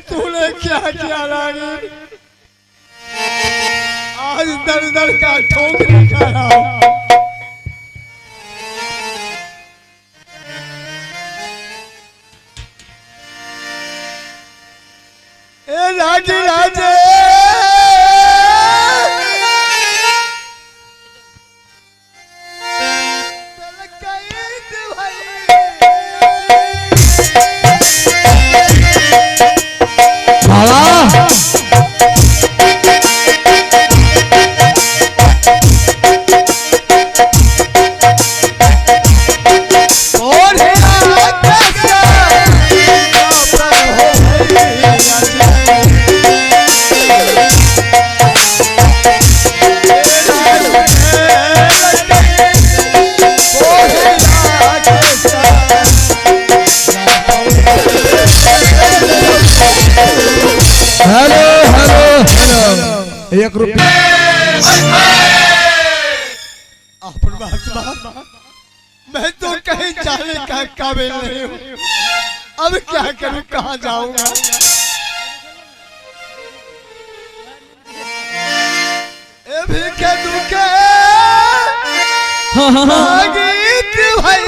तूने क्या किया रानी? आज दर दर का ठोकरी खा रहा हूं। ए राजी राजे एक रुपया मैं तो कहीं जाने का काबिल नहीं हूँ। अब क्या करूँ, कहाँ जाऊंगा? भीखे दुखे गीत भाई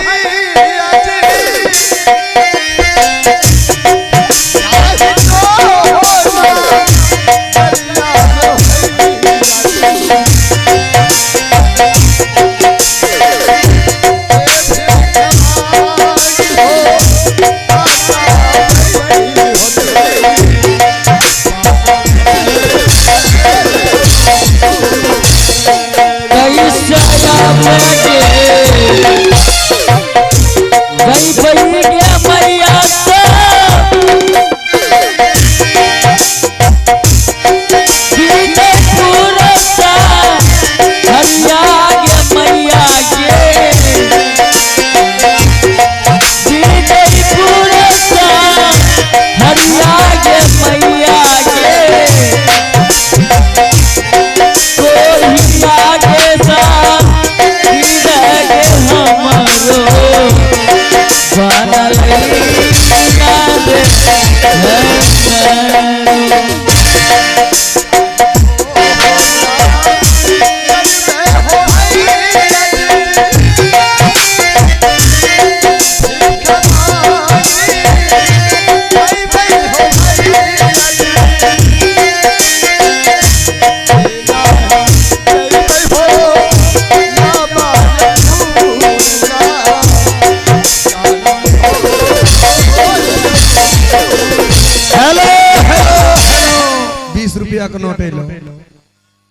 का नोट है।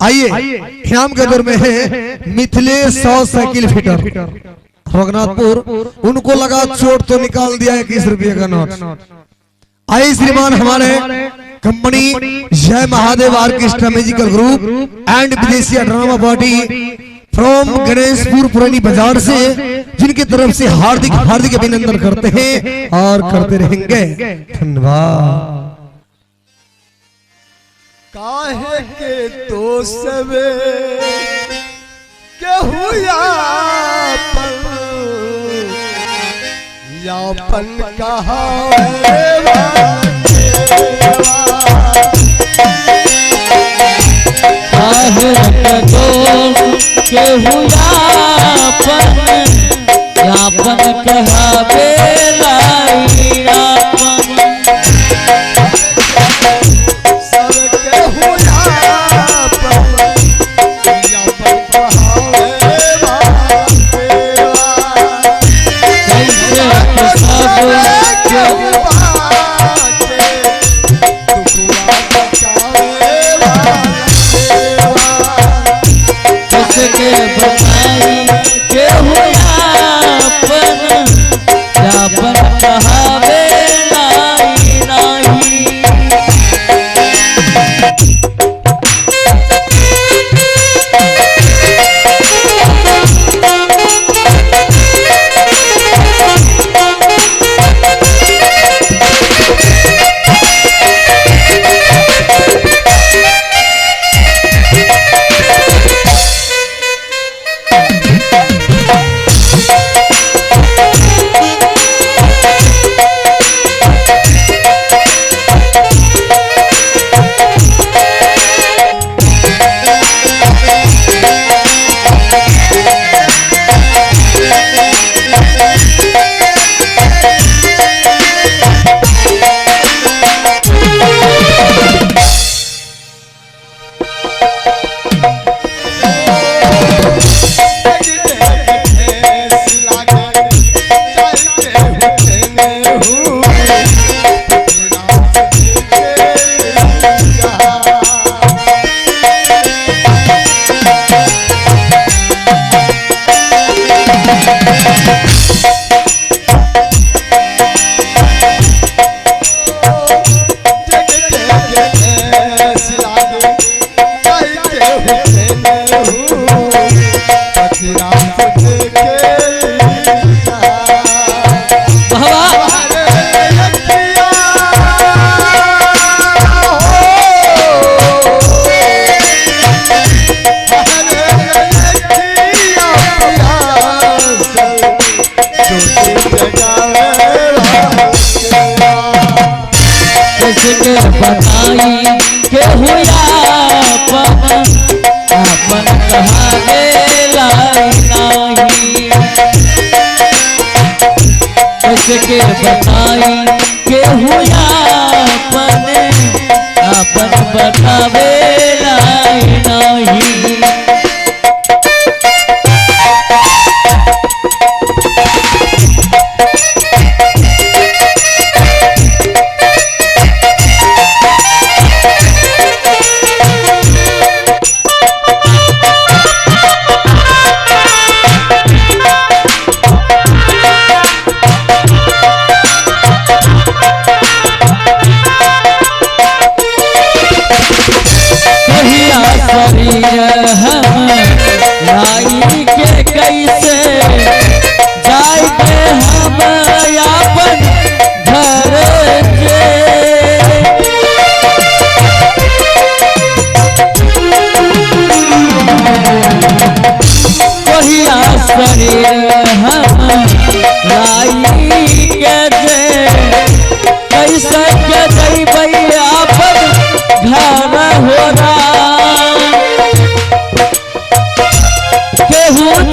आइए श्याम के दौर में है मिथिलेश 100 साइकिल फिटर रघुनाथपुर, उनको लगा चोट तो निकाल दिया 21 रुपये का नोट। आइए श्रीमान हमारे कंपनी जय Mahadev orchestra musical group and विदेशी ड्रामा पार्टी फ्रॉम गणेशपुर पुरानी बाजार से, जिनकी तरफ से हार्दिक हार्दिक अभिनंदन करते हैं और करते रहेंगे। धन्यवाद। काहे के तो सबे केहू यापन कहावे काहे के तो केहू यापन कहावे के बताई के हुआ अपन बताई के हुआ अपन कहावे लाई नहीं कैसे बताई के हुआ अपन बतावे लाई नहीं हम लाई के कैसे जाएंगे हम अपन घर के कहिया शरीर हम लाई के कैसे के जइबै अपन घर हो रहा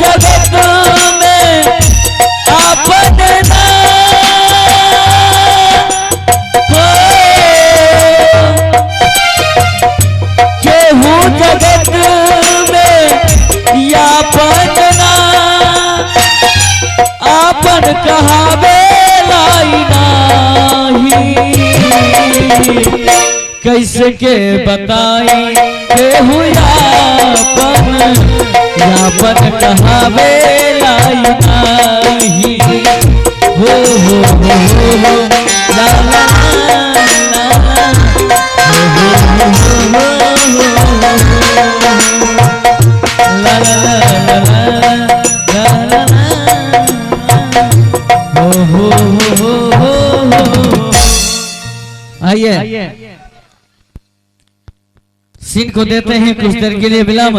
जगत में अपन केहू जगत में यापन आपन कहावे लाई नहीं कैसे के बताई केहू यापन यापन कहावे लाई नहीं हो ला ला आइए सीन को देते हैं कुछ देर के लिए विराम।